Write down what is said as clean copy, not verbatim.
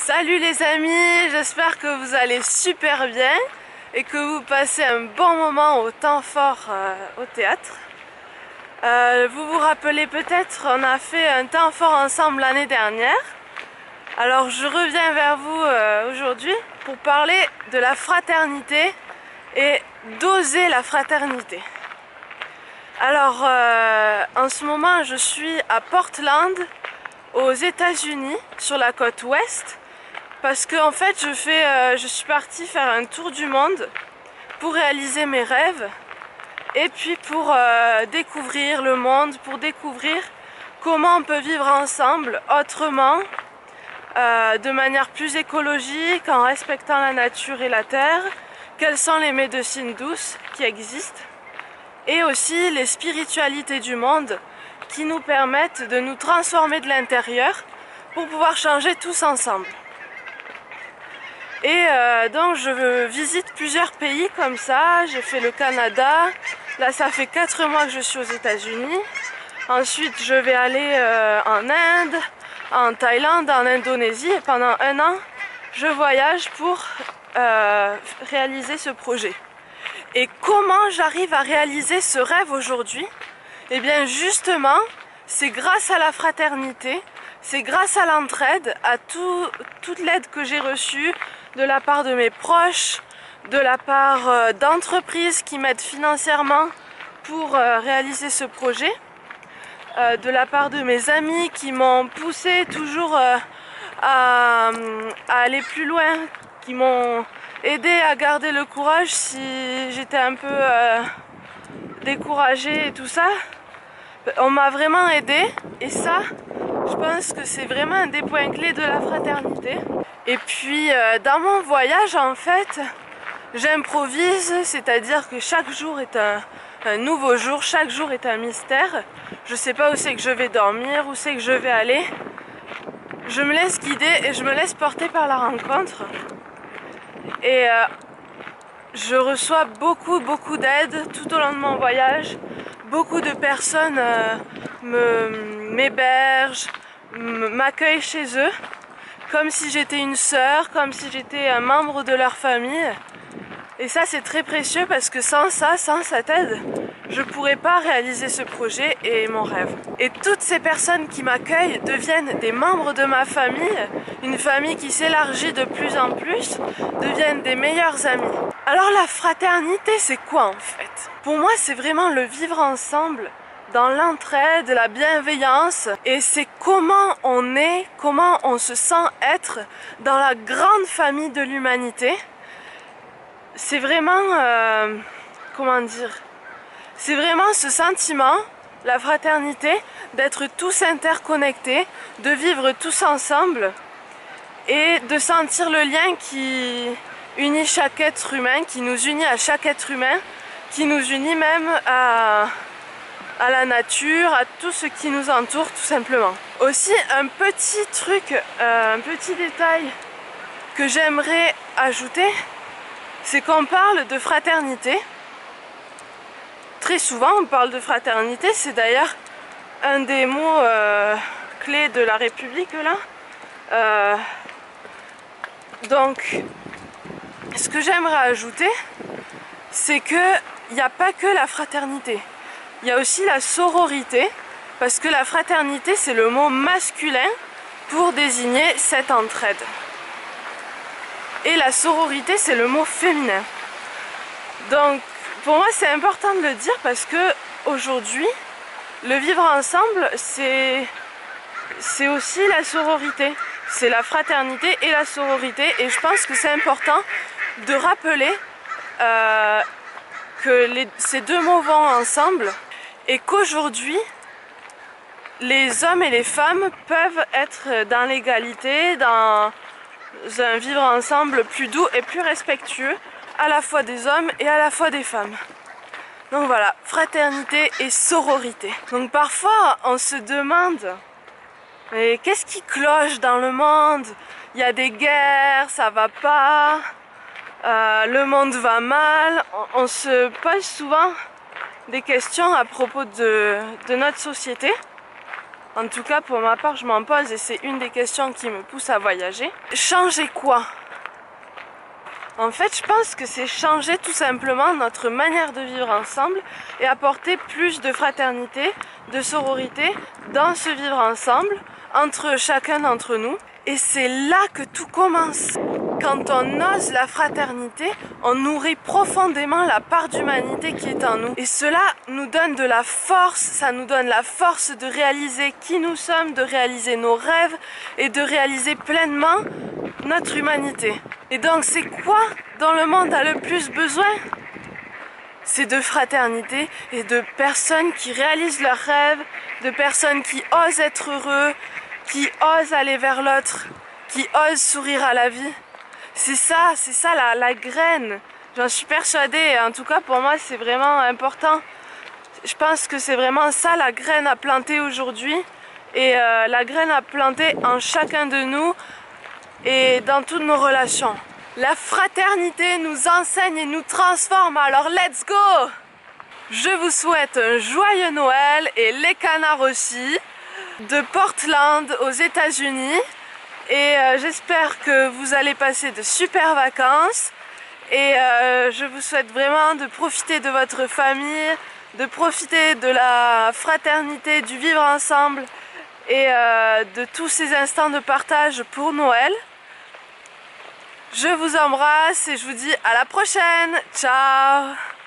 Salut les amis, j'espère que vous allez super bien et que vous passez un bon moment au temps fort au théâtre. Vous vous rappelez peut-être, on a fait un temps fort ensemble l'année dernière. Alors je reviens vers vous aujourd'hui pour parler de la fraternité et d'oser la fraternité. Alors en ce moment je suis à Portland aux États-Unis sur la côte ouest parce que en fait je suis partie faire un tour du monde pour réaliser mes rêves et puis pour découvrir le monde, pour découvrir comment on peut vivre ensemble autrement, de manière plus écologique, en respectant la nature et la terre, quelles sont les médecines douces qui existent et aussi les spiritualités du monde qui nous permettent de nous transformer de l'intérieur pour pouvoir changer tous ensemble. Et donc je visite plusieurs pays comme ça. J'ai fait le Canada, là ça fait 4 mois que je suis aux États-Unis. Ensuite je vais aller en Inde, en Thaïlande, en Indonésie, et pendant un an je voyage pour réaliser ce projet. Et comment j'arrive à réaliser ce rêve aujourd'hui? Eh bien justement, c'est grâce à la fraternité, c'est grâce à l'entraide, à toute l'aide que j'ai reçue de la part de mes proches, de la part d'entreprises qui m'aident financièrement pour réaliser ce projet, de la part de mes amis qui m'ont poussé toujours à aller plus loin, qui m'ont aidé à garder le courage si j'étais un peu découragée et tout ça. On m'a vraiment aidé et ça, je pense que c'est vraiment un des points clés de la fraternité. Et puis dans mon voyage en fait, j'improvise, c'est-à-dire que chaque jour est un nouveau jour, chaque jour est un mystère. Je sais pas où c'est que je vais dormir, où c'est que je vais aller. Je me laisse guider et je me laisse porter par la rencontre. Et je reçois beaucoup d'aide tout au long de mon voyage. Beaucoup de personnes m'hébergent, m'accueillent chez eux, comme si j'étais une sœur, comme si j'étais un membre de leur famille. Et ça c'est très précieux parce que sans ça, sans cette aide, je ne pourrais pas réaliser ce projet et mon rêve. Et toutes ces personnes qui m'accueillent deviennent des membres de ma famille, une famille qui s'élargit de plus en plus, deviennent des meilleurs amis. Alors la fraternité c'est quoi en fait? Pour moi c'est vraiment le vivre ensemble, dans l'entraide, la bienveillance, et c'est comment on est, comment on se sent être dans la grande famille de l'humanité. C'est vraiment, comment dire, c'est vraiment ce sentiment, la fraternité, d'être tous interconnectés, de vivre tous ensemble et de sentir le lien qui unit chaque être humain, qui nous unit à chaque être humain, qui nous unit même à la nature, à tout ce qui nous entoure tout simplement. Aussi un petit truc, un petit détail que j'aimerais ajouter, c'est qu'on parle de fraternité. Très souvent on parle de fraternité, c'est d'ailleurs un des mots clés de la République là. Donc ce que j'aimerais ajouter, c'est qu'il n'y a pas que la fraternité, il y a aussi la sororité, parce que la fraternité c'est le mot masculin pour désigner cette entraide. Et la sororité c'est le mot féminin. Donc pour moi c'est important de le dire parce que aujourd'hui le vivre ensemble c'est aussi la sororité, c'est la fraternité et la sororité, et je pense que c'est important de rappeler que ces deux mots vont ensemble et qu'aujourd'hui les hommes et les femmes peuvent être dans l'égalité, dans un vivre ensemble plus doux et plus respectueux, à la fois des hommes et à la fois des femmes. Donc voilà, fraternité et sororité. Donc parfois on se demande, mais qu'est-ce qui cloche dans le monde? Il y a des guerres, ça va pas, le monde va mal. On se pose souvent des questions à propos de notre société. En tout cas, pour ma part, je m'en pose et c'est une des questions qui me pousse à voyager. Changer quoi? En fait, je pense que c'est changer tout simplement notre manière de vivre ensemble et apporter plus de fraternité, de sororité dans ce vivre ensemble entre chacun d'entre nous. Et c'est là que tout commence. Quand on ose la fraternité, on nourrit profondément la part d'humanité qui est en nous. Et cela nous donne de la force, ça nous donne la force de réaliser qui nous sommes, de réaliser nos rêves et de réaliser pleinement notre humanité. Et donc c'est quoi dont le monde a le plus besoin? C'est de fraternité et de personnes qui réalisent leurs rêves, de personnes qui osent être heureux, qui osent aller vers l'autre, qui osent sourire à la vie. C'est ça la graine. J'en suis persuadée, en tout cas pour moi c'est vraiment important. Je pense que c'est vraiment ça la graine à planter aujourd'hui. Et la graine à planter en chacun de nous et dans toutes nos relations. La fraternité nous enseigne et nous transforme, alors let's go! Je vous souhaite un joyeux Noël et les canards aussi, de Portland aux États-Unis. Et j'espère que vous allez passer de super vacances. Et je vous souhaite vraiment de profiter de votre famille, de profiter de la fraternité, du vivre ensemble et de tous ces instants de partage pour Noël. Je vous embrasse et je vous dis à la prochaine. Ciao!